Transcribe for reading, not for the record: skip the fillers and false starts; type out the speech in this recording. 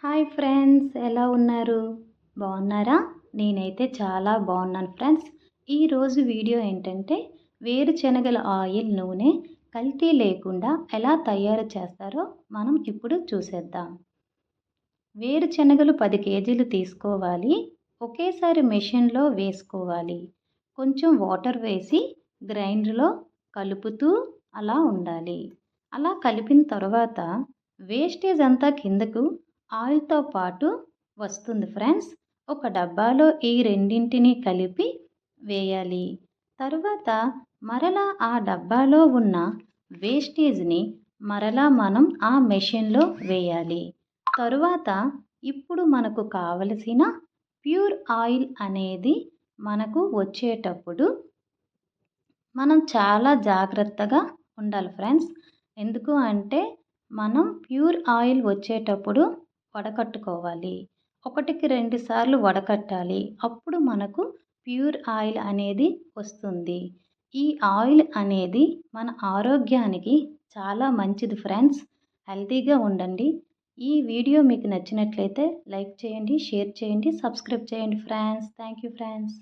Hi friends, ఎలా ఉన్నారు? బాగున్నారా? నేనైతే చాలా బాగున్నాను ఫ్రెండ్స్. ఈరోజు వీడియో ఏంటంటే వేరుశనగల ఆయిల్ నూనె కల్తీ లేకుండా ఎలా తయారు చేస్తారో మనం ఇప్పుడు చూసేద్దాం. వేరుశనగలు 10 కేజీలు తీసుకోవాలి. ఒకేసారి మెషిన్లో వేసుకోవాలి. కొంచెం వాటర్ వేసి గ్రైండర్లో కలుపుతూ అలా ఉండాలి. అలా కలిపిన తర్వాత వేస్టేజ్ అంతా కిందకు ఆయిల్తో పాటు వస్తుంది ఫ్రెండ్స్. ఒక డబ్బాలో ఈ రెండింటిని కలిపి వేయాలి. తర్వాత మరలా ఆ డబ్బాలో ఉన్న వేస్టేజ్ని మరలా మనం ఆ మెషిన్లో వేయాలి. తరువాత ఇప్పుడు మనకు కావలసిన ప్యూర్ ఆయిల్ అనేది మనకు వచ్చేటప్పుడు మనం చాలా జాగ్రత్తగా ఉండాలి ఫ్రెండ్స్. ఎందుకు అంటే మనం ప్యూర్ ఆయిల్ వచ్చేటప్పుడు వడకట్టుకోవాలి. 1కి 2 సార్లు వడకట్టాలి. అప్పుడు మనకు ప్యూర్ ఆయిల్ అనేది వస్తుంది. ఈ ఆయిల్ అనేది మన ఆరోగ్యానికి చాలా మంచిది ఫ్రెండ్స్. హెల్తీగా ఉండండి. ఈ వీడియో మీకు నచ్చినట్లయితే లైక్ చేయండి, షేర్ చేయండి, సబ్స్క్రైబ్ చేయండి ఫ్రెండ్స్. Thank you friends.